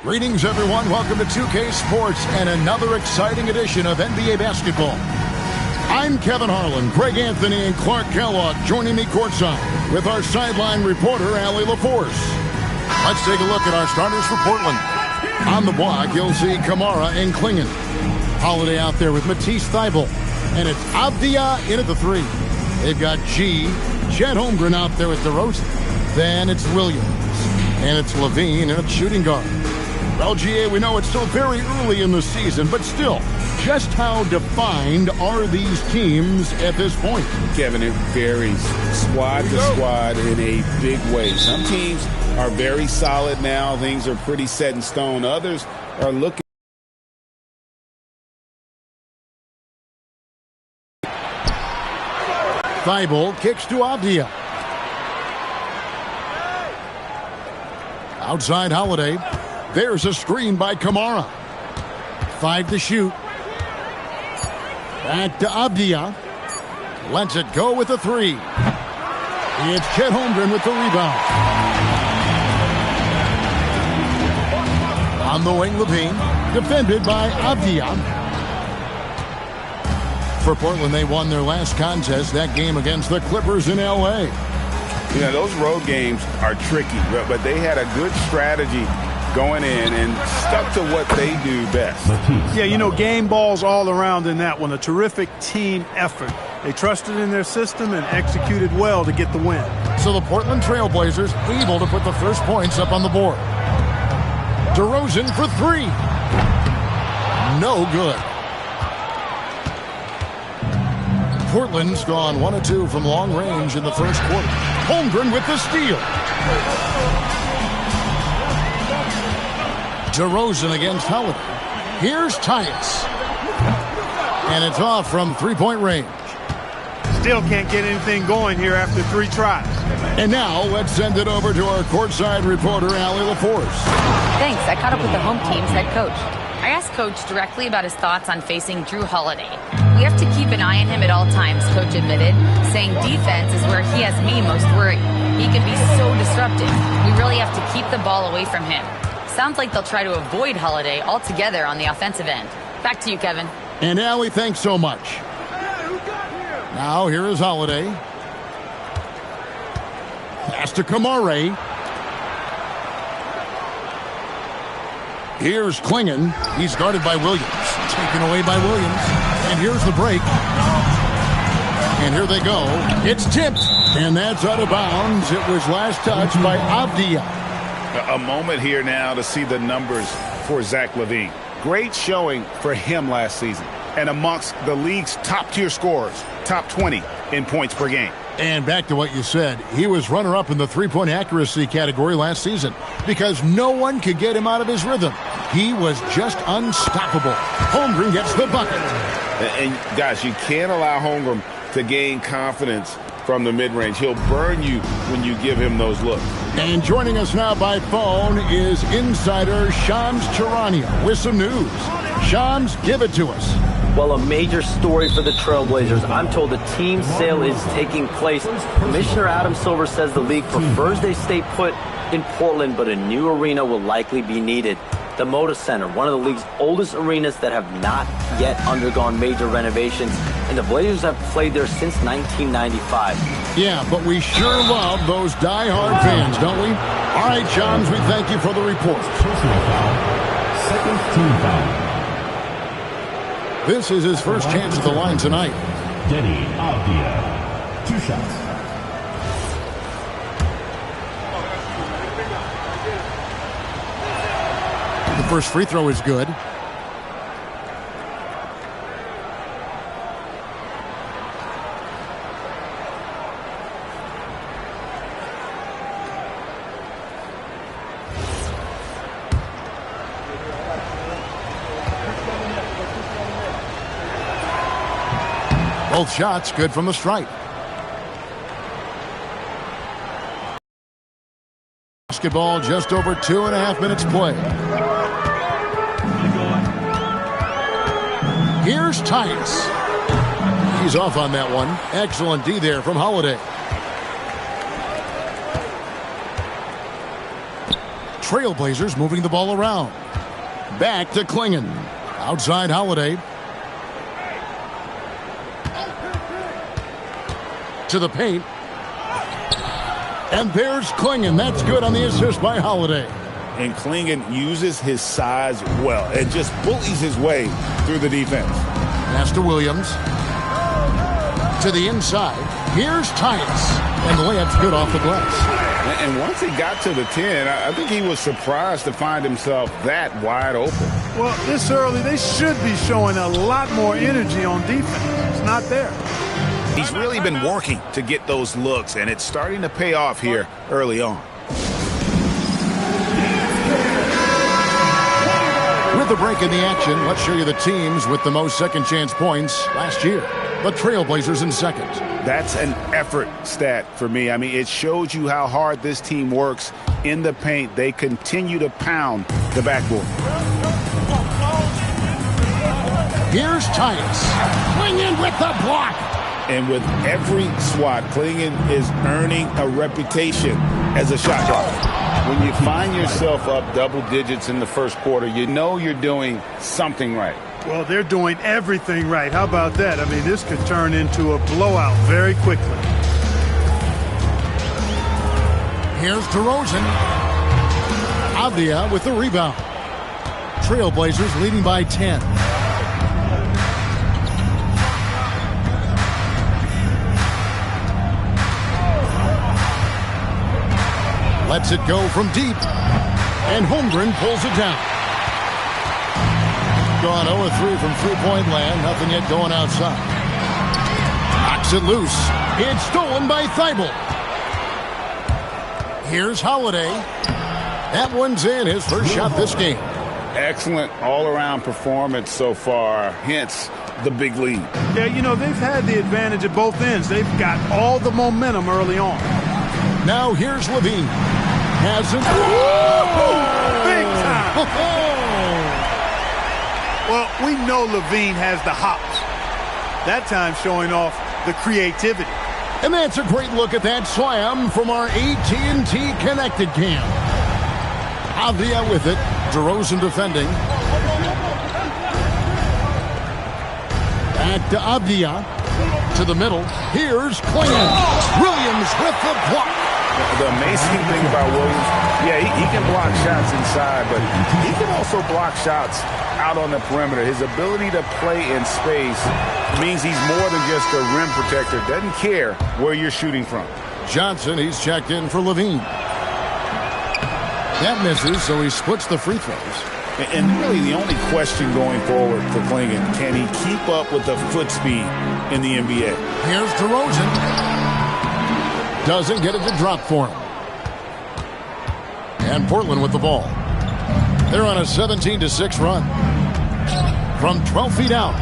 Greetings, everyone. Welcome to 2K Sports and another exciting edition of NBA Basketball. I'm Kevin Harlan, Greg Anthony, and Clark Kellogg joining me courtside with our sideline reporter, Allie LaForce. Let's take a look at our starters for Portland. On the block, you'll see Kamara and Klingon. Holiday out there with Matisse Thybulle. And it's Avdia in at the three. They've got Chet Holmgren out there with DeRozan. Then it's Williams. And it's Levine and it's shooting guard. Well, GA, we know it's still very early in the season, but still, just how defined are these teams at this point? Kevin, it varies squad to squad in a big way. Some teams are very solid now. Things are pretty set in stone. Others are looking. Thybulle kicks to Avdia. Outside Holiday. There's a screen by Kamara. 5 to shoot. Back to Avdia. Lets it go with a three. It's Chet Holmgren with the rebound. On the wing, Levine. Defended by Avdia. For Portland, they won their last contest, that game against the Clippers in L.A. You know, those road games are tricky, but they had a good strategy going in and stuck to what they do best. Yeah, you know, game balls all around in that one. A terrific team effort. They trusted in their system and executed well to get the win. So the Portland Trailblazers able to put the first points up on the board. DeRozan for three. No good. Portland's gone 1 of 2 from long range in the first quarter. Holmgren with the steal. DeRozan against Holiday. Here's Tyus. And it's off from three-point range. Still can't get anything going here after 3 tries. And now let's send it over to our courtside reporter, Allie LaForce. Thanks. I caught up with the home team's head coach. I asked Coach directly about his thoughts on facing Drew Holiday. We have to keep an eye on him at all times, Coach admitted, saying defense is where he has me most worried. He can be so disruptive. We really have to keep the ball away from him. Sounds like they'll try to avoid Holiday altogether on the offensive end. Back to you, Kevin. And Allie, thanks so much. Now here is Holiday. Pass to Kamara. Here's Klingon. He's guarded by Williams. Taken away by Williams. And here's the break. And here they go. It's tipped. And that's out of bounds. It was last touched by Avdia. A moment here now to see the numbers for Zach LaVine. Great showing for him last season. And amongst the league's top-tier scorers, top 20 in points per game. And back to what you said, he was runner-up in the three-point accuracy category last season because no one could get him out of his rhythm. He was just unstoppable. Holmgren gets the bucket. And guys, you can't allow Holmgren to gain confidence from the mid-range. He'll burn you when you give him those looks. And joining us now by phone is insider Shams Charania with some news. Shams, give it to us. Well, a major story for the Trailblazers. I'm told the team sale is taking place. Commissioner Adam Silver says the league prefers they stay put in Portland, but a new arena will likely be needed. The Moda Center, one of the league's oldest arenas that have not yet undergone major renovations, and the Blazers have played there since 1995. Yeah, but we sure love those die-hard fans, don't we? All right, Shams, we thank you for the report. Second team foul. This is his first chance at the line tonight. Denny Avdia. 2 shots. The first free throw is good. Both shots good from the stripe. Basketball just over 2.5 minutes play. Here's Tyus. He's off on that one. Excellent D there from Holiday. Trailblazers moving the ball around. Back to Klingon. Outside Holiday. To the paint. And there's Klingon. That's good on the assist by Holiday. And Klingon uses his size well and just bullies his way through the defense. Pass to Williams. To the inside. Here's Tice. And the layup's good off the glass. And once he got to the 10, I think he was surprised to find himself that wide open. Well, this early, they should be showing a lot more energy on defense. It's not there. He's really been working to get those looks, and it's starting to pay off here early on. With the break in the action, let's show you the teams with the most second chance points last year. The Trailblazers in second. That's an effort stat for me. I mean, it shows you how hard this team works in the paint. They continue to pound the backboard. Here's Tice. Klingon with the block. And with every swat, Klingon is earning a reputation as a shot blocker. When you find yourself up double digits in the first quarter, you know you're doing something right. Well, they're doing everything right. How about that? I mean, this could turn into a blowout very quickly. Here's DeRozan. Avdia with the rebound. Trailblazers leading by 10. Lets it go from deep. And Holmgren pulls it down. Gone 0-3 from three-point land. Nothing yet going outside. Knocks it loose. It's stolen by Thibault. Here's Holiday. That one's in. His first shot this game. Excellent all-around performance so far. Hence the big lead. Yeah, you know, they've had the advantage at both ends. They've got all the momentum early on. Now here's Levine. Hasn't. Big time. Well, we know Levine has the hops. That time showing off the creativity. And that's a great look at that slam from our AT&T Connected Cam. Avdia with it. DeRozan defending. Back to Avdia. To the middle. Here's Klingon. Williams with the block. The amazing thing about Williams, yeah, he can block shots inside, but he can also block shots out on the perimeter. His ability to play in space means he's more than just a rim protector. Doesn't care where you're shooting from. Johnson, he's checked in for Levine. That misses, so he splits the free throws. And really the only question going forward for Klingon, can he keep up with the foot speed in the NBA? Here's DeRozan. Doesn't get it to drop for him. And Portland with the ball. They're on a 17-6 run. From 12 feet out,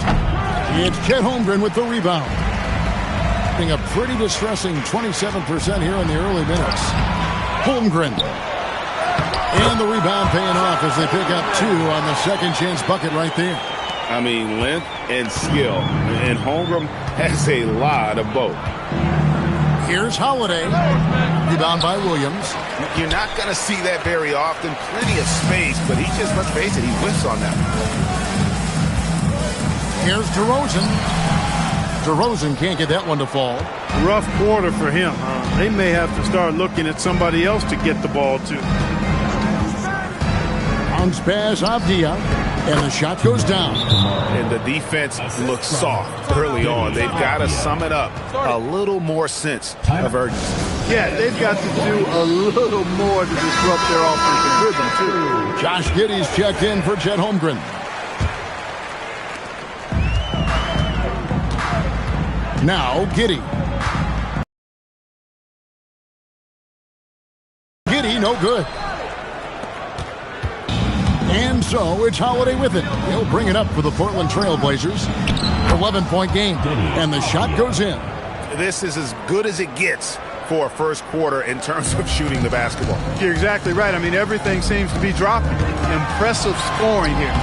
it's Chet Holmgren with the rebound. Being a pretty distressing 27% here in the early minutes. Holmgren. And the rebound paying off as they pick up 2 on the second chance bucket right there. I mean, length and skill. And Holmgren has a lot of both. Here's Holiday. Rebound by Williams. You're not going to see that very often. Plenty of space, but he just, let's face it, he whiffs on that. Here's DeRozan. DeRozan can't get that one to fall. Rough quarter for him. They may have to start looking at somebody else to get the ball to. Bounce pass, Avdia. And the shot goes down. And the defense looks soft early on. They've got to sum it up. A little more sense of urgency. Yeah, they've got to do a little more to disrupt their offensive rhythm, too. Josh Giddey's checked in for Chet Holmgren. Now, Giddey. Giddey, no good. And so it's Holiday with it. He'll bring it up for the Portland Trailblazers. 11-point game. And the shot goes in. This is as good as it gets for a first quarter in terms of shooting the basketball. You're exactly right. I mean, everything seems to be dropping. Impressive scoring here.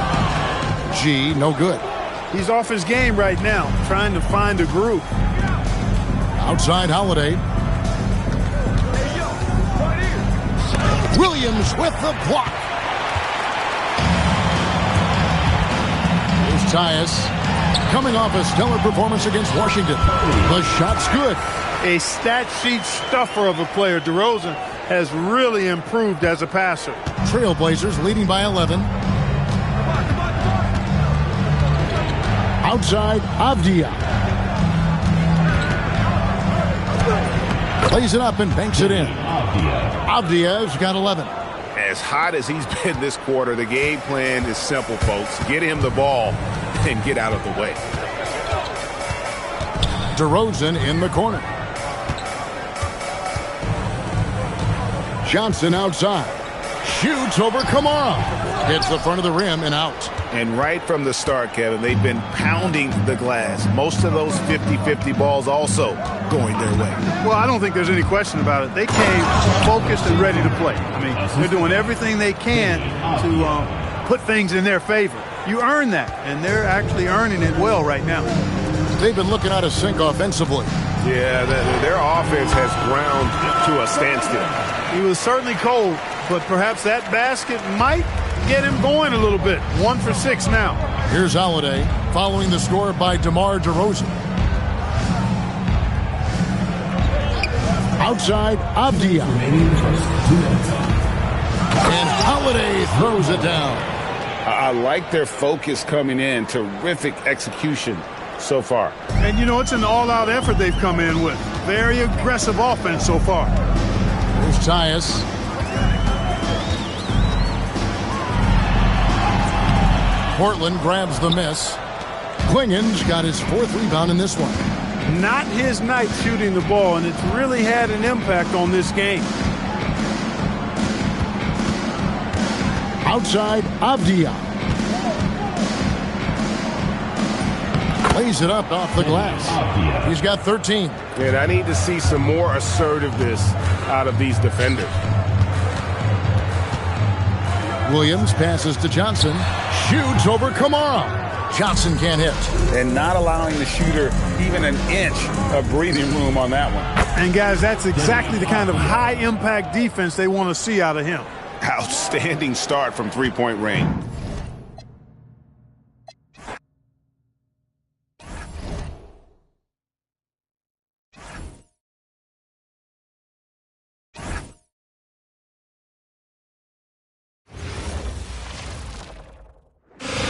G, no good. He's off his game right now, trying to find a groove. Outside Holiday. Williams with the block. Here's Tyus, coming off a stellar performance against Washington. The shot's good. A stat sheet stuffer of a player. DeRozan has really improved as a passer. Trailblazers leading by 11. Outside, Avdia. Plays it up and banks it in. Avdia's got 11. As hot as he's been this quarter, the game plan is simple, folks. Get him the ball and get out of the way. DeRozan in the corner. Johnson outside. Shoots over Kamara. Hits the front of the rim and out. And right from the start, Kevin, they've been pounding the glass. Most of those 50-50 balls also going their way. Well, I don't think there's any question about it. They came focused and ready to play. I mean, they're doing everything they can to put things in their favor. You earn that, and they're actually earning it well right now. They've been looking out of sync offensively. Yeah, their offense has ground to a standstill. He was certainly cold, but perhaps that basket might get him going a little bit. 1 for 6 now. Here's Holiday following the score by DeMar DeRozan. Outside, Avdia. And Holiday throws it down. I like their focus coming in. Terrific execution so far. And, you know, it's an all-out effort they've come in with. Very aggressive offense so far. Here's Tyus. Portland grabs the miss. Klingen's got his 4th rebound in this one. Not his night shooting the ball, and it's really had an impact on this game. Outside, Avdia. Plays it up off the glass. He's got 13. And I need to see some more assertiveness out of these defenders. Williams passes to Johnson. Shoots over Kamara. Johnson can't hit. And not allowing the shooter even an inch of breathing room on that one. And, guys, that's exactly the kind of high-impact defense they want to see out of him. Outstanding start from three-point range.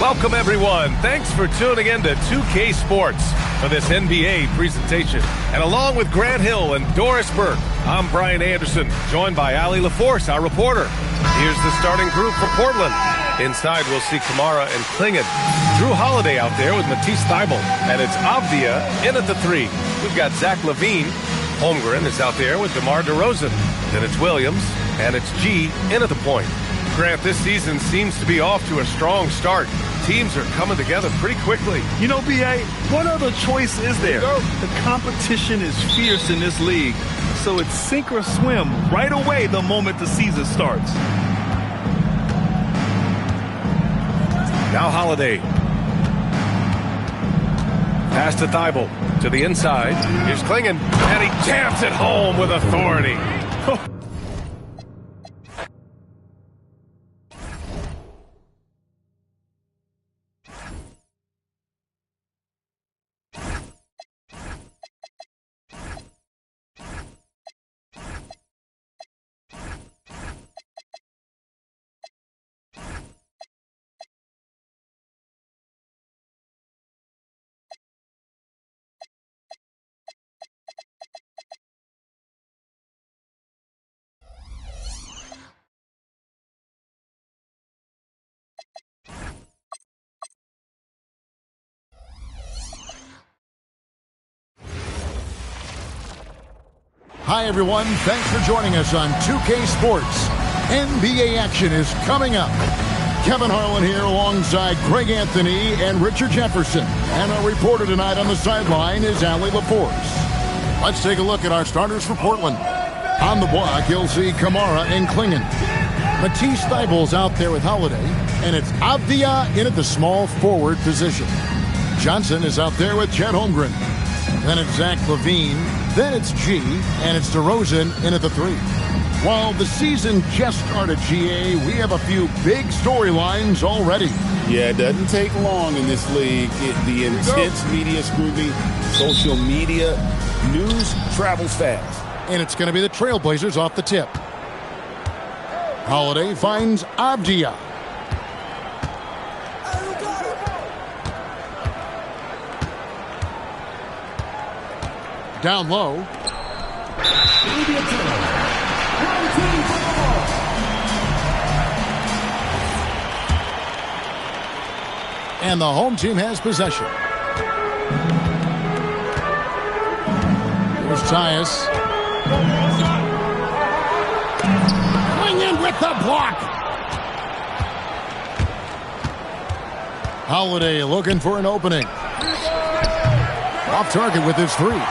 Welcome, everyone. Thanks for tuning in to 2K Sports for this NBA presentation. And along with Grant Hill and Doris Burke, I'm Brian Anderson, joined by Allie LaForce, our reporter. Here's the starting group for Portland. Inside, we'll see Kamara and Klingen. Drew Holiday out there with Matisse Thybulle. And it's Avdia in at the 3. We've got Zach LaVine. Holmgren is out there with DeMar DeRozan. Then it's Williams, and it's G in at the point. Grant, this season seems to be off to a strong start. Teams are coming together pretty quickly. You know, B.A., what other choice is there? The competition is fierce in this league, so it's sink or swim right away the moment the season starts. Now Holiday. Pass to Thybulle. To the inside. Here's Klingen. And he jams it home with authority. Hi, everyone. Thanks for joining us on 2K Sports. NBA action is coming up. Kevin Harlan here alongside Greg Anthony and Richard Jefferson. And our reporter tonight on the sideline is Allie LaForce. Let's take a look at our starters for Portland. On the block, you'll see Kamara and Klingen. Matisse Thybulle's out there with Holiday. And it's Avdia in at the small forward position. Johnson is out there with Chet Holmgren. Then it's Zach LaVine. Then it's G, and it's DeRozan in at the 3. While the season just started, GA, we have a few big storylines already. Yeah, it doesn't take long in this league. The intense media scrutiny, social media, news travels fast. And it's going to be the Trailblazers off the tip. Holiday finds Avdia. Down low. And the home team has possession. Here's Tyus. Going in with the block. Holiday looking for an opening. Off target with his three.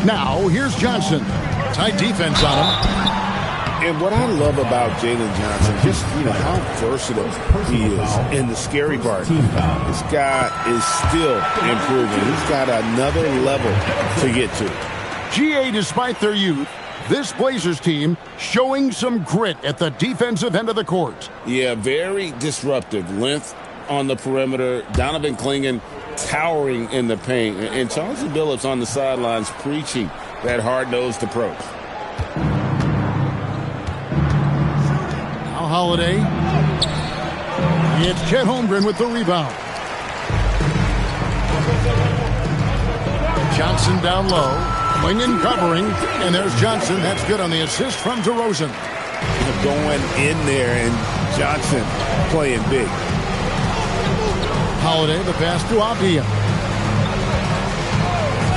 Now, here's Johnson. Tight defense on him. And what I love about Jalen Johnson, just, how versatile he is. And the scary part, this guy is still improving. He's got another level to get to. GA, despite their youth, this Blazers team showing some grit at the defensive end of the court. Yeah, very disruptive. Length on the perimeter. Donovan Clingan towering in the paint. And Chauncey Billups on the sidelines preaching that hard-nosed approach. Now Holiday. It's Chet Holmgren with the rebound. Johnson down low. Clingan covering. And there's Johnson. That's good on the assist from DeRozan. Going in there, and Johnson playing big. Holiday, the pass to Avdia.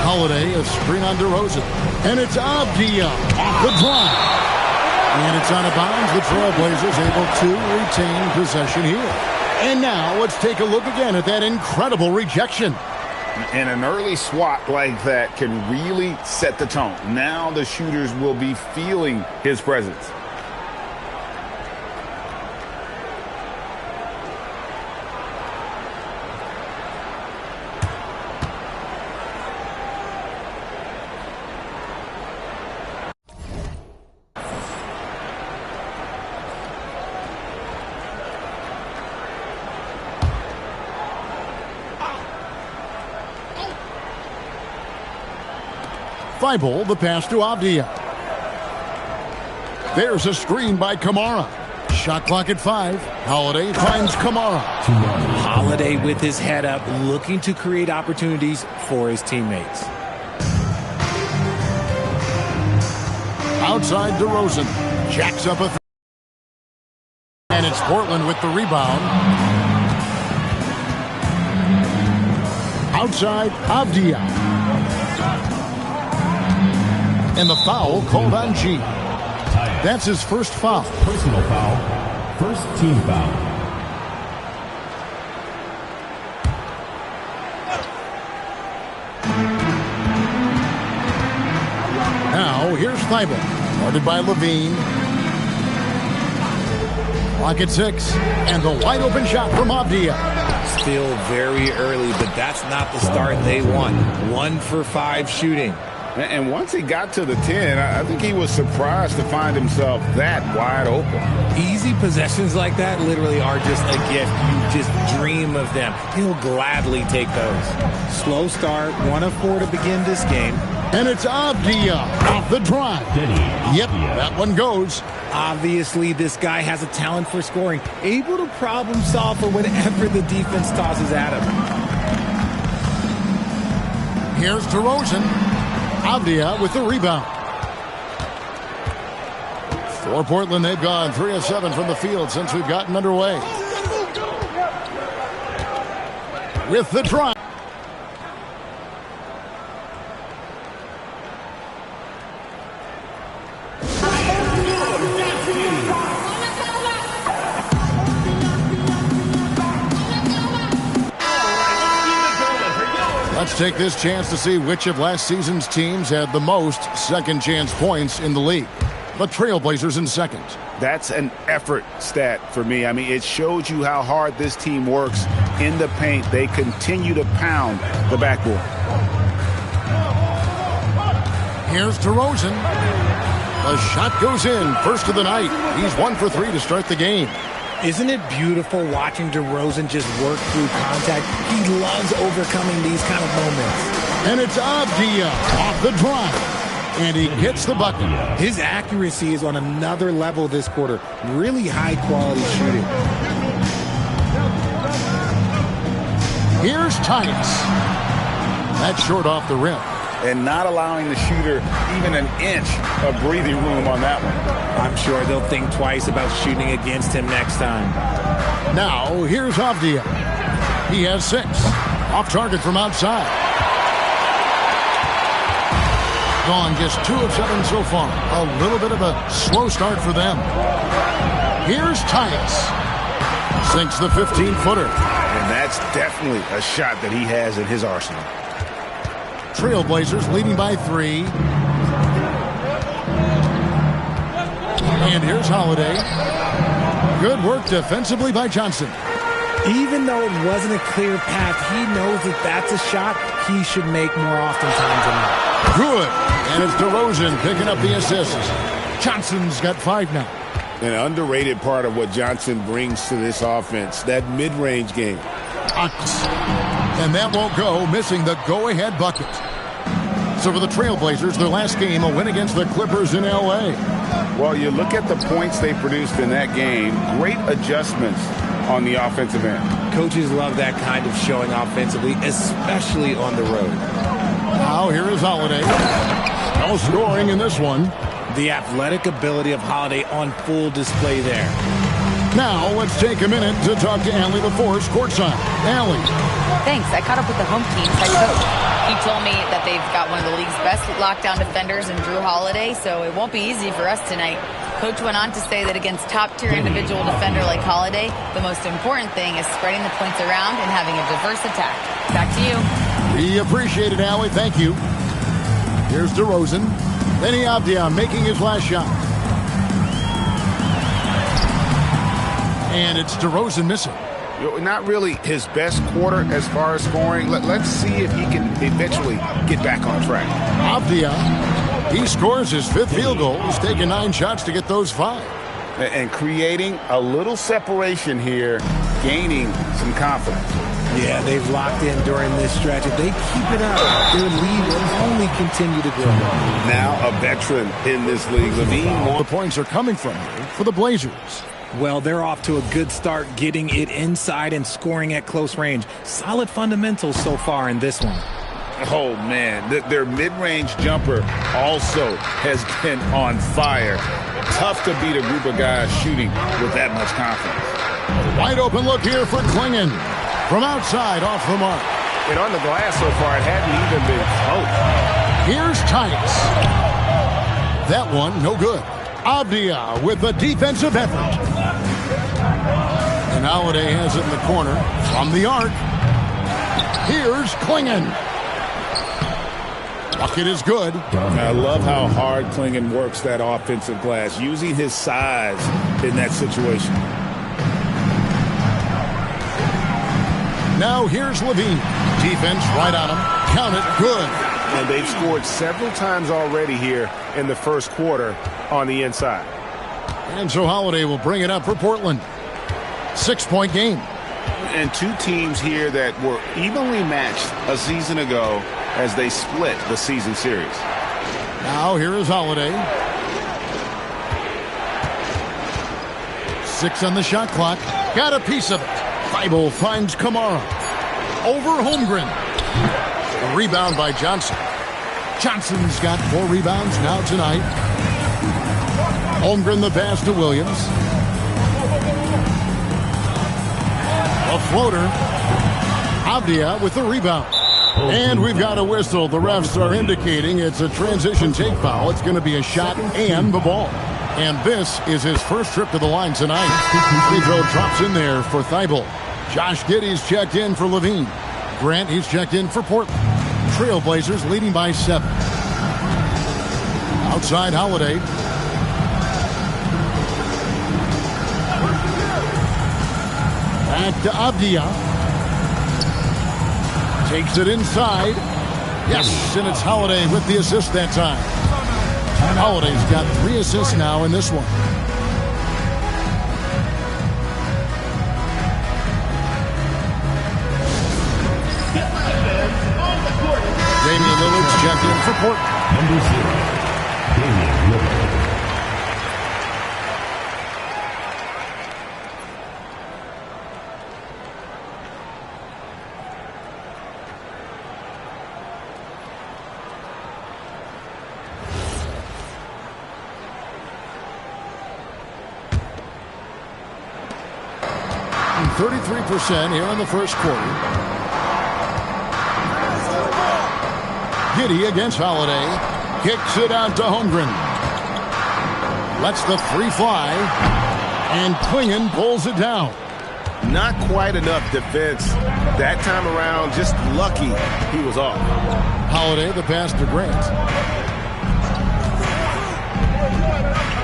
Holiday, a screen on DeRozan. And it's Avdia off the drive. And it's out of bounds. The Trailblazers able to retain possession here. And now let's take a look again at that incredible rejection. And an early swat like that can really set the tone. Now the shooters will be feeling his presence. Thibault, the pass to Avdia. There's a screen by Kamara. Shot clock at 5. Holiday finds Kamara. Holiday with his head up, looking to create opportunities for his teammates. Outside DeRozan. Jacks up a three. And it's Portland with the rebound. Outside Avdia. And the foul called on G. That's his first foul. Personal foul. First team foul. Now, here's Thibault. Guarded by Levine. Clock at 6. And the wide open shot from Avdia. Still very early, but that's not the start they want. 1 for 5 shooting. And once he got to the 10, I think he was surprised to find himself that wide open. Easy possessions like that literally are just a gift. You just dream of them. He'll gladly take those. Slow start, 1 of 4 to begin this game. And it's Avdia off the drive. Yep, that one goes. Obviously, this guy has a talent for scoring. Able to problem solve for whatever the defense tosses at him. Here's DeRozan. Avdia with the rebound. For Portland, they've gone 3 of 7 from the field since we've gotten underway. With the drive. Let's take this chance to see which of last season's teams had the most second chance points in the league. The Trailblazers in second. That's an effort stat for me. I mean, it shows you how hard this team works in the paint. They continue to pound the backboard. Here's DeRozan. The shot goes in. First of the night. He's 1 for 3 to start the game. Isn't it beautiful watching DeRozan just work through contact? He loves overcoming these kind of moments. And it's Avdia off the drive. And he gets the bucket. His accuracy is on another level this quarter. Really high-quality shooting. Here's Titus. That's short off the rim. And not allowing the shooter even an inch of breathing room on that one. I'm sure they'll think twice about shooting against him next time. Now, here's Avdia. He has 6. Off target from outside. Gone just 2 of 7 so far. A little bit of a slow start for them. Here's Titus. Sinks the 15-footer. And that's definitely a shot that he has in his arsenal. Trailblazers leading by 3. And here's Holiday. Good work defensively by Johnson. Even though it wasn't a clear path, he knows that that's a shot he should make more oftentimes than not. Good. And it's DeRozan picking up the assists. Johnson's got 5 now. An underrated part of what Johnson brings to this offense, that mid-range game. And that won't go, missing the go-ahead bucket. So for the Trailblazers, their last game, a win against the Clippers in L.A. Well, you look at the points they produced in that game, great adjustments on the offensive end. Coaches love that kind of showing offensively, especially on the road. Now here is Holiday. No scoring in this one. The athletic ability of Holiday on full display there. Now let's take a minute to talk to Allie LaForce courtside. Allie. Thanks. I caught up with the home team's head coach. He told me that they've got one of the league's best lockdown defenders in Drew Holiday, so it won't be easy for us tonight. Coach went on to say that against top-tier individual defender like Holiday, the most important thing is spreading the points around and having a diverse attack. Back to you. We appreciate it, Allie. Thank you. Here's DeRozan. Then Avdia making his last shot. And it's DeRozan missing. Not really his best quarter as far as scoring. Let's see if he can eventually get back on track. Avdia, he scores his 5th field goal. He's taken 9 shots to get those 5. And creating a little separation here, gaining some confidence. Yeah, they've locked in during this stretch. If they keep it up, their lead will only continue to grow. Now a veteran in this league. LaVine, the points are coming from here for the Blazers. Well, they're off to a good start getting it inside and scoring at close range. Solid fundamentals so far in this one. Oh, man. Their mid-range jumper also has been on fire. Tough to beat a group of guys shooting with that much confidence. Wide open look here for Klingon. From outside, off the mark. And on the glass so far, it hadn't even been close. Here's Titus. That one, no good. Avdia with the defensive effort. And Holiday has it in the corner from the arc. Here's Klingon. Bucket is good. I love how hard Klingon works that offensive glass, using his size in that situation. Now here's LaVine. Defense right on him. Count it. Good. And they've scored several times already here in the first quarter on the inside. And so Holiday will bring it up for Portland. 6-point game. And 2 teams here that were evenly matched a season ago as they split the season series. Now here is Holiday. 6 on the shot clock. Got a piece of it. Thibault finds Kamara. Over Holmgren. A rebound by Johnson. Johnson's got 4 rebounds now tonight. Holmgren the pass to Williams. A floater. Avdia with the rebound. And we've got a whistle. The refs are indicating it's a transition take foul. It's going to be a shot and the ball. And this is his first trip to the line tonight. Free throw drops in there for Thibault. Josh Giddey's checked in for LaVine. Grant, he's checked in for Portland. Trailblazers leading by 7. Outside Holiday. Back to Avdia. Takes it inside. Yes, and it's Holiday with the assist that time. Holiday's got 3 assists now in this one. Damian Lillard's checked in for Portland. Number 0, Damian Lillard. And 33% here in the first quarter. Giddey against Holiday. Kicks it out to Holmgren. Lets the 3 fly. And Klingon pulls it down. Not quite enough defense that time around. Just lucky he was off. Holiday, the pass to Grant.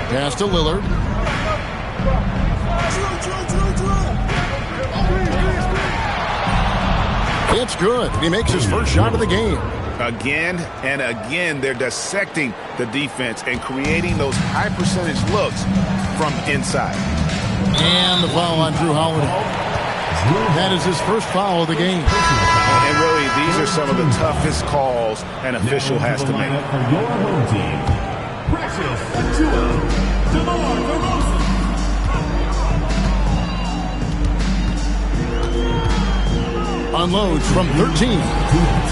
Pass to Lillard. It's good. He makes his first shot of the game. Again and again, they're dissecting the defense and creating those high percentage looks from inside. And the foul on Drew Holiday. That is his first foul of the game. And really, these are some of the toughest calls an official has to make. For your home team, Precious DeMar DeRozan. Unloads from 13.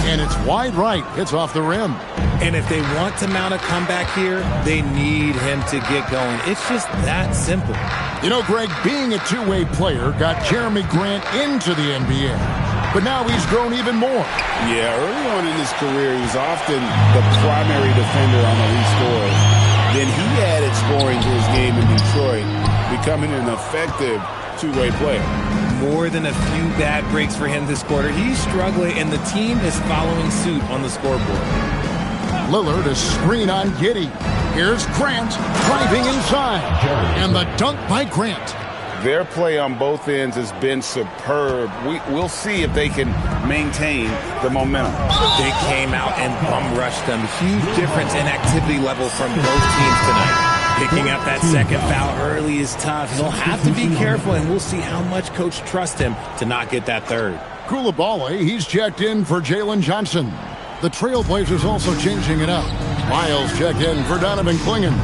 And it's wide right. It's off the rim. And if they want to mount a comeback here, they need him to get going. It's just that simple. You know, Greg, being a two-way player got Jeremy Grant into the NBA. But now he's grown even more. Yeah, early on in his career, he was often the primary defender on elite scorers. Then he added scoring to his game in Detroit, becoming an effective two-way player. More than a few bad breaks for him this quarter. He's struggling, and the team is following suit on the scoreboard. Lillard, a screen on Giddey. Here's Grant driving inside. And the dunk by Grant. Their play on both ends has been superb. We'll see if they can maintain the momentum. They came out and bum rushed them. Huge difference in activity level from both teams tonight. Picking up that second foul early is tough. He'll have to be careful, and we'll see how much coach trusts him to not get that third. Koulibaly, he's checked in for Jalen Johnson. The Trailblazers also changing it up. Miles checked in for Donovan Klingon.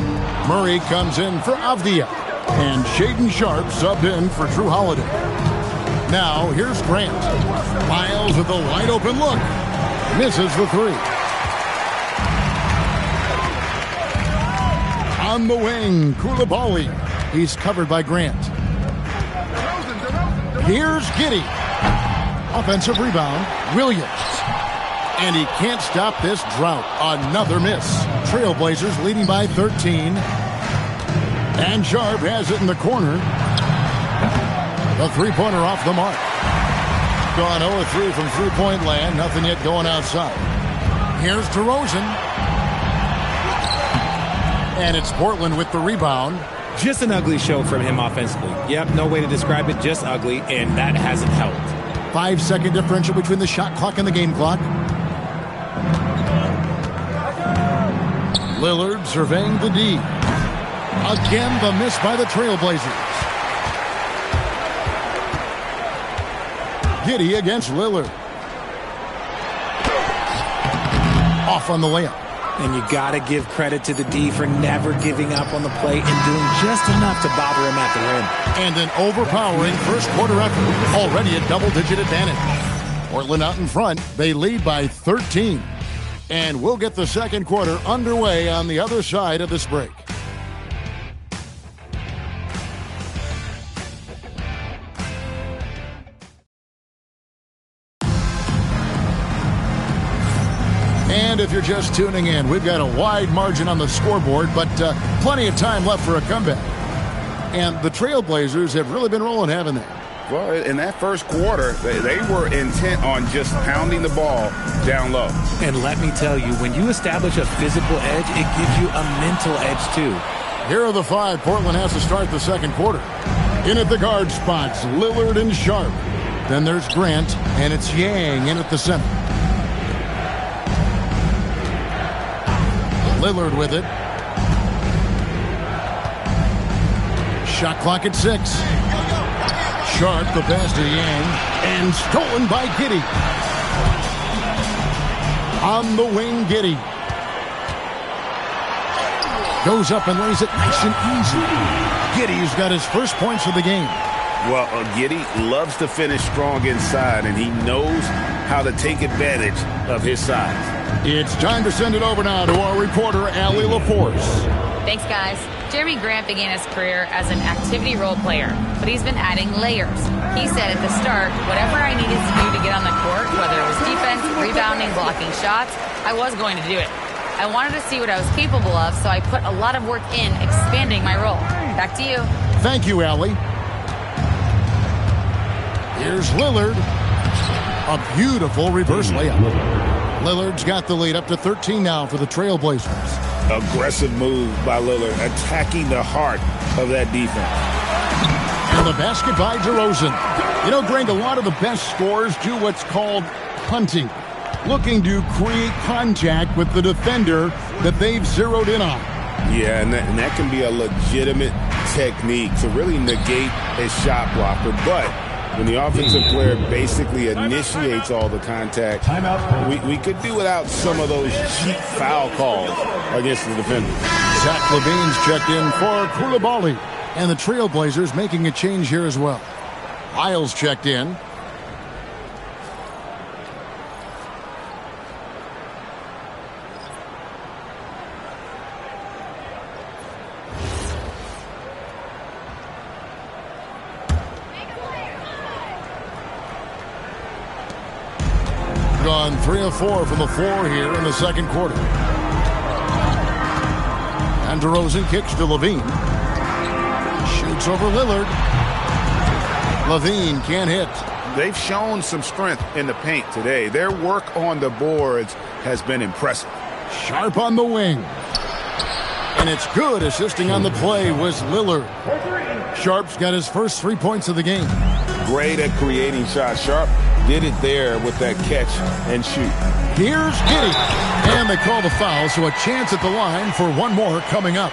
Murray comes in for Avdia. And Shaedon Sharpe subbed in for Drew Holiday. Now, here's Grant. Miles with a wide open look. Misses the 3. On the wing, Koulibaly. He's covered by Grant. Here's Giddey. Offensive rebound, Williams. And he can't stop this drought. Another miss. Trailblazers leading by 13. And Sharpe has it in the corner. The three-pointer off the mark. Gone 0-3 from three-point land. Nothing yet going outside. Here's DeRozan. And it's Portland with the rebound. Just an ugly show from him offensively. Yep, no way to describe it, just ugly, and that hasn't helped. 5-second differential between the shot clock and the game clock. Lillard surveying the D. Again, the miss by the Trailblazers. Giddey against Lillard. Off on the layup. And you got to give credit to the D for never giving up on the play and doing just enough to bother him at the rim. And an overpowering first quarter effort. Already a double-digit advantage. Portland out in front. They lead by 13. And we'll get the second quarter underway on the other side of this break. And if you're just tuning in, we've got a wide margin on the scoreboard, but plenty of time left for a comeback. And the Trailblazers have really been rolling, haven't they? Well, in that first quarter, they were intent on just pounding the ball down low. And let me tell you, when you establish a physical edge, it gives you a mental edge, too. Here are the 5 Portland has to start the second quarter. In at the guard spots, Lillard and Sharpe. Then there's Grant, and it's Yang in at the center. Lillard with it. Shot clock at 6. Sharp, the pass to Yang, and stolen by Giddey. On the wing, Giddey. Goes up and lays it nice and easy. Giddey's got his first points of the game. Well, Giddey loves to finish strong inside, and he knows how to take advantage of his size. It's time to send it over now to our reporter, Allie LaForce. Thanks, guys. Jeremy Grant began his career as an activity role player, but he's been adding layers. He said at the start, whatever I needed to do to get on the court, whether it was defense, rebounding, blocking shots, I was going to do it. I wanted to see what I was capable of, so I put a lot of work in expanding my role. Back to you. Thank you, Allie. Here's Lillard. A beautiful reverse layup. Lillard's got the lead up to 13 now for the Trailblazers. Aggressive move by Lillard, attacking the heart of that defense. And the basket by DeRozan. You know, Greg, a lot of the best scorers do what's called hunting, looking to create contact with the defender that they've zeroed in on. Yeah, and that can be a legitimate technique to really negate a shot blocker. But when the offensive player basically initiates all the contact, we could do without some of those cheap foul calls against the defender. Zach LaVine's checked in for Koulibaly. And the Trailblazers making a change here as well. Isles checked in. Gone 3 of 4 from the floor here in the second quarter. And DeRozan kicks to LaVine. Shoots over Lillard. LaVine can't hit. They've shown some strength in the paint today. Their work on the boards has been impressive. Sharp on the wing. And it's good. Assisting on the play was Lillard. Sharp's got his first 3 points of the game. Great at creating shots. Sharp did it there with that catch and shoot. Here's Giddey. And they call the foul, so a chance at the line for one more coming up.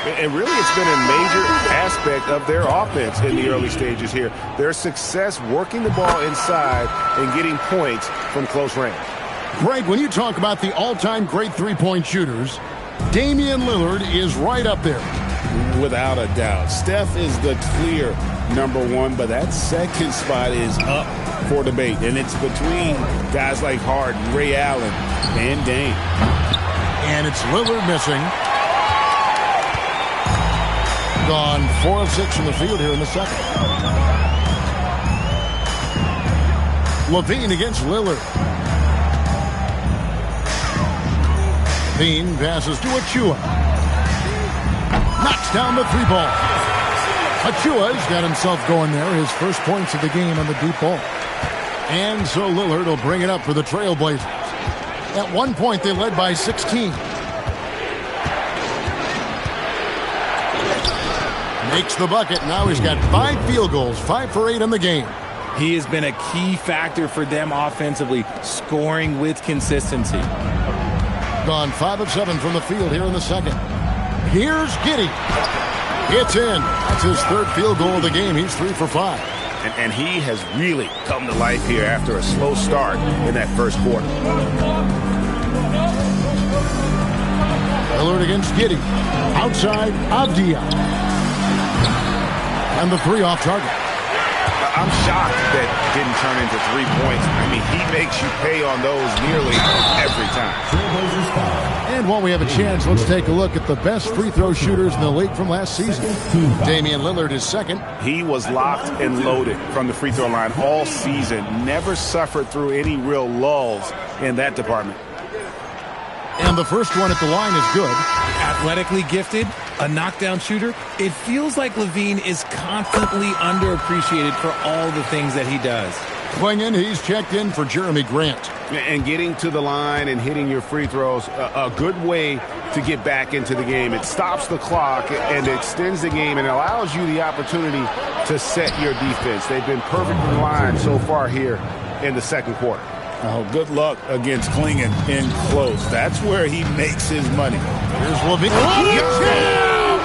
And really, it's been a major aspect of their offense in the early stages here. Their success working the ball inside and getting points from close range. Greg, when you talk about the all-time great three-point shooters, Damian Lillard is right up there. Without a doubt. Steph is the clear #1, but that second spot is up for debate. And it's between guys like Harden, Ray Allen, and Dame. And it's Lillard missing. Gone 4 of 6 from the field here in the second. LaVine against Lillard. LaVine passes to Achua. Knocks down the 3 ball. Achua's got himself going there. His first points of the game on the deep ball. And so Lillard will bring it up for the Trailblazers. At one point, they led by 16. Makes the bucket. Now he's got 5 field goals, 5 for 8 in the game. He has been a key factor for them offensively, scoring with consistency. Gone 5 of 7 from the field here in the second. Here's Giddey. It's in. That's his 3rd field goal of the game. He's 3 for 5. And he has really come to life here after a slow start in that first quarter. Lillard against Giddey. Outside, Avdia. And the 3 off target. I'm shocked that didn't turn into 3 points. I mean, he makes you pay on those nearly every time. And while we have a chance, let's take a look at the best free throw shooters in the league from last season. Damian Lillard is second. He was locked and loaded from the free throw line all season. Never suffered through any real lulls in that department. And the first one at the line is good. Athletically gifted, a knockdown shooter. It feels like LaVine is constantly underappreciated for all the things that he does. Clinging, he's checked in for Jeremy Grant. And getting to the line and hitting your free throws, a good way to get back into the game. It stops the clock and extends the game and allows you the opportunity to set your defense. They've been perfectly lined so far here in the second quarter. Oh, good luck against Klingon in close. That's where he makes his money. Here's LaVine.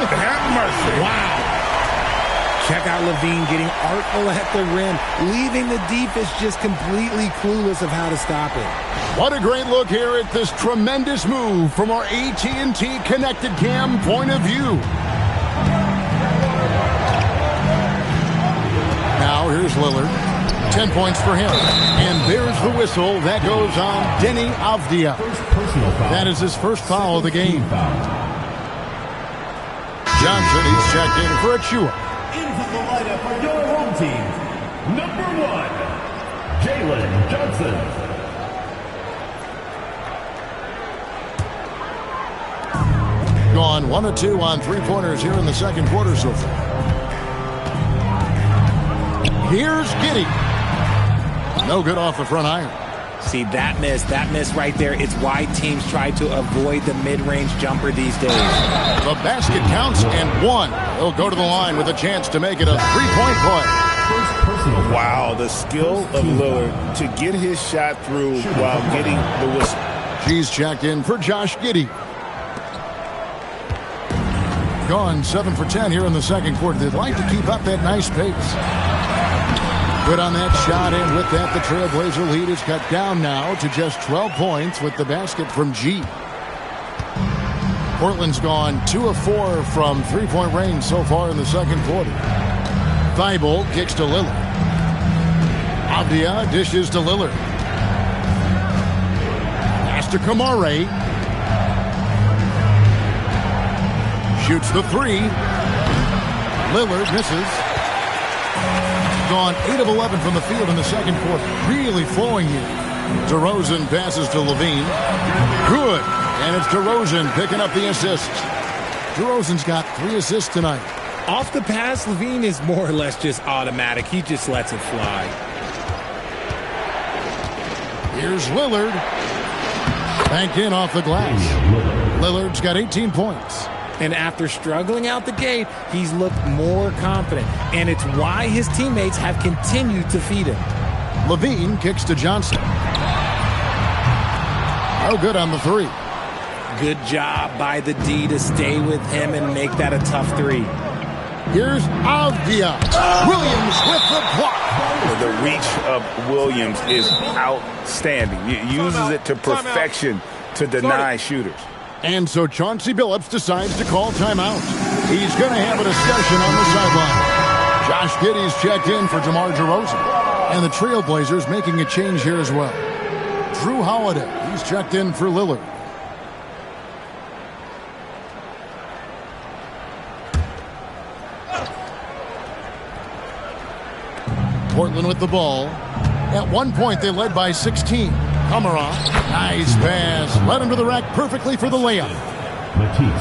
Have mercy. Wow. Check out Levine getting artful at the rim, leaving the defense just completely clueless of how to stop it. What a great look here at this tremendous move from our AT&T Connected Cam point of view. Now here's Lillard. 10 points for him. And there's the whistle. That goes on Denny Avdia. That is his first foul of the game. Johnson, he's checked in for Achua. Into the lineup for your home team, number 1, Jalen Johnson. Gone 1 of 2 on three-pointers here in the second quarter so far. Here's Giddey. No good off the front iron. See, that miss right there, it's why teams try to avoid the mid-range jumper these days. The basket counts and 1. He'll go to the line with a chance to make it a three-point play. Wow, the skill of Lillard to get his shot through while getting the whistle. G's checked in for Josh Giddey. Gone 7 for 10 here in the second quarter. They'd like to keep up that nice pace. Good on that shot, and with that, the Trailblazer lead is cut down now to just 12 points with the basket from G. Portland's gone 2 of 4 from three-point range so far in the second quarter. Thibault kicks to Lillard. Avdia dishes to Lillard. Pass to Kamare. Shoots the three. Lillard misses. Gone 8 of 11 from the field in the second quarter. Really flowing here. DeRozan passes to Levine. Good. And it's DeRozan picking up the assist. DeRozan's got 3 assists tonight. Off the pass, Levine is more or less just automatic. He just lets it fly. Here's Lillard. Banked in off the glass. Lillard's got 18 points. And after struggling out the gate, he's looked more confident. And it's why his teammates have continued to feed him. Levine kicks to Johnson. No good on the three. Good job by the D to stay with him and make that a tough three. Here's Avdia. Williams with the block. The reach of Williams is outstanding. He uses it to perfection to deny shooters. And so Chauncey Billups decides to call timeout. He's going to have a discussion on the sideline. Josh Giddey's checked in for DeMar DeRozan. And the Trailblazers making a change here as well. Drew Holiday, he's checked in for Lillard. Portland with the ball. At one point, they led by 16. Kamara, nice pass. Led him to the rack perfectly for the layup.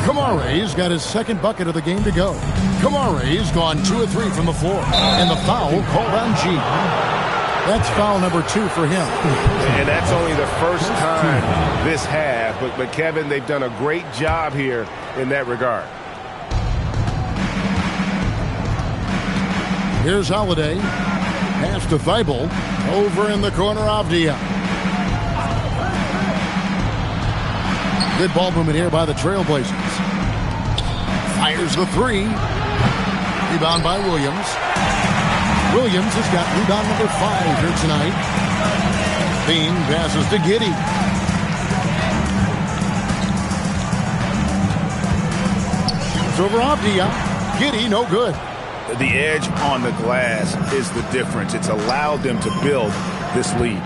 Kamare's got his second bucket of the game to go. Kamare's gone 2 of 3 from the floor. And the foul called on G. That's foul number 2 for him. And that's only the first time this half. But Kevin, they've done a great job here in that regard. Here's Holiday. Pass to Thibault. Over in the corner, Avdia. Good ball movement here by the Trailblazers. Fires the three. Rebound by Williams. Williams has got rebound number 5 here tonight. Bean passes to Giddey. It's over Avdia. Giddey, no good. The edge on the glass is the difference. It's allowed them to build this lead.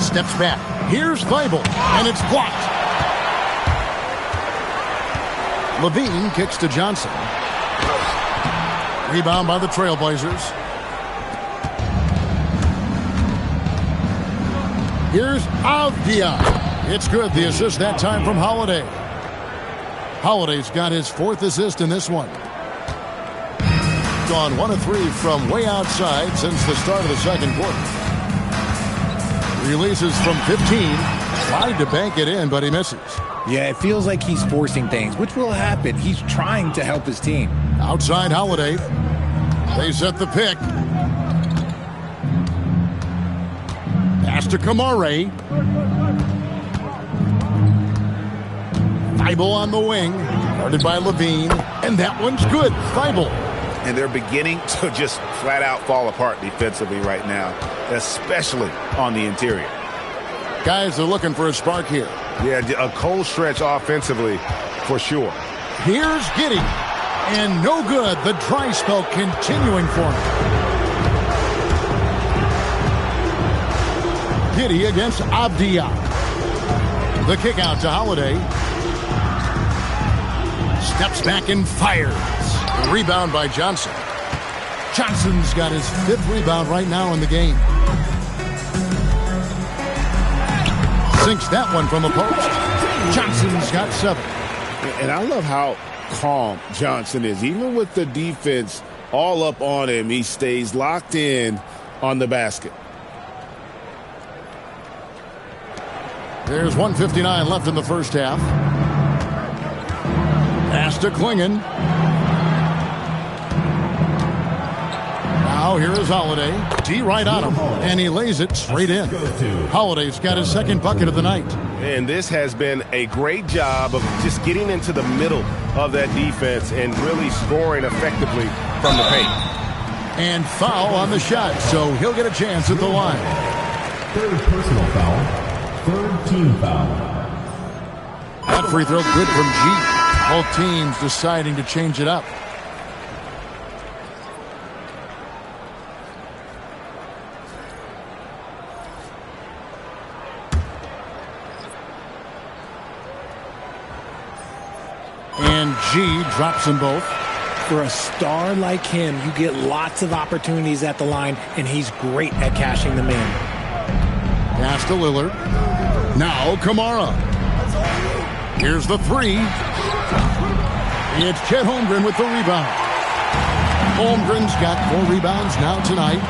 Steps back. Here's Thibault, and it's blocked. Levine kicks to Johnson. Rebound by the Trailblazers. Here's Avdia. It's good. The assist that time from Holiday. Holiday's got his 4th assist in this one. Gone 1 of 3 from way outside since the start of the second quarter. Releases from 15. Tried to bank it in, but he misses. Yeah, it feels like he's forcing things, which will happen. He's trying to help his team. Outside Holiday. They set the pick. Pass to Kamare. Thibault on the wing, guarded by Levine, and that one's good. Thibault. And they're beginning to just flat out fall apart defensively right now, especially on the interior. Guys are looking for a spark here. Yeah, a cold stretch offensively for sure. Here's Giddey. And no good. The dry spell continuing for him. Giddey against Avdia. The kick out to Holiday. Steps back and fires. Rebound by Johnson. Johnson's got his 5th rebound right now in the game. Sinks that one from the post. Johnson's got 7. And I love how calm Johnson is. Even with the defense all up on him, he stays locked in on the basket. There's 1:59 left in the first half. Pass to Klingon. Now here is Holiday. D right on him, and he lays it straight in. Holiday's got his 2nd bucket of the night. And this has been a great job of just getting into the middle of that defense and really scoring effectively from the paint. And foul on the shot, so he'll get a chance at the line. 3rd personal foul. 3rd team foul. That free throw good from G. Both teams deciding to change it up. And G drops them both. For a star like him, you get lots of opportunities at the line, and he's great at cashing them in. Pass to Lillard. Now Kamara. Here's the 3. It's Chet Holmgren with the rebound. Holmgren's got 4 rebounds now tonight.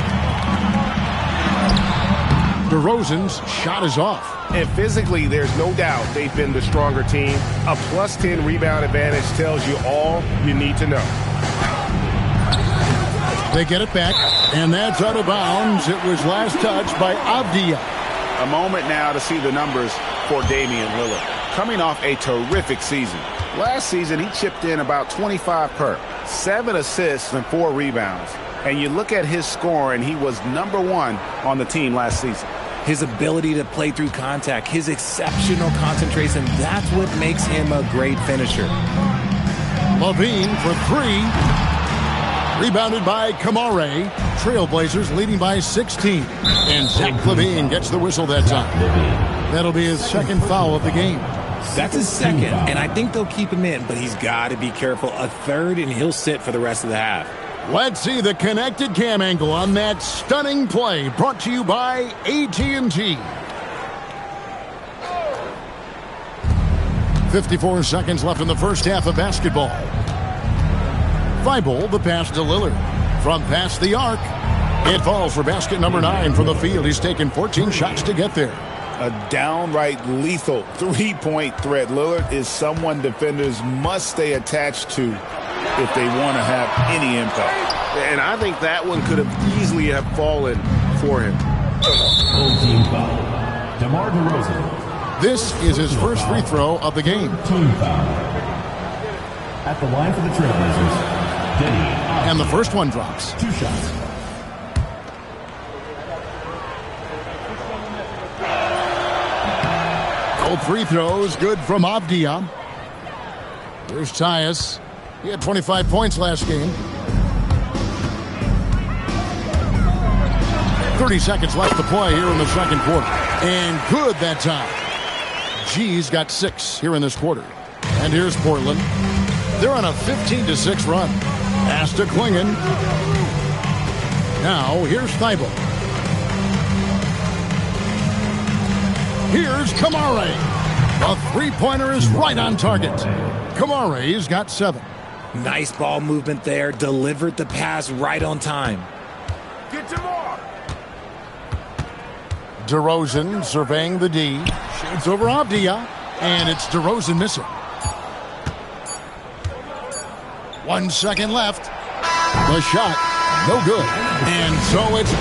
DeRozan's shot is off. And physically, there's no doubt they've been the stronger team. A plus 10 rebound advantage tells you all you need to know. They get it back, and that's out of bounds. It was last touched by Avdia. A moment now to see the numbers for Damian Lillard. Coming off a terrific season. Last season, he chipped in about 25 per. 7 assists and 4 rebounds. And you look at his score, and he was #1 on the team last season. His ability to play through contact, his exceptional concentration, that's what makes him a great finisher. Levine for 3. Rebounded by Kamara. Trailblazers leading by 16. And Zach Levine gets the whistle that time. That'll be his 2nd foul of the game. That's his 2nd, and I think they'll keep him in, but he's got to be careful. A 3rd, and he'll sit for the rest of the half. Let's see the connected cam angle on that stunning play, brought to you by AT&T. 54 seconds left in the first half of basketball. Thibault, the pass to Lillard. From past the arc, it falls for basket number 9 from the field. He's taken 14 shots to get there. A downright lethal 3-point threat. Lillard is someone defenders must stay attached to if they want to have any impact. And I think that one could have easily have fallen for him. Full team foul. DeMar DeRozan. This is his first free throw of the game. Team foul. At the line for the Trailblazers, Denny. And the first one drops. 2 shots. Both free throws good from Avdia. Here's Tyus. He had 25 points last game. 30 seconds left to play here in the 2nd quarter. And good that time. G's got 6 here in this quarter. And here's Portland. They're on a 15-6 run. Pass to Klingon. Now here's Thibault. Here's Kamara. The 3-pointer is right on target. Kamara's got 7. Nice ball movement there. Delivered the pass right on time. Get to more. DeRozan surveying the D. Shoots over Avdia. And it's DeRozan missing. 1 second left. The shot, no good. And so it's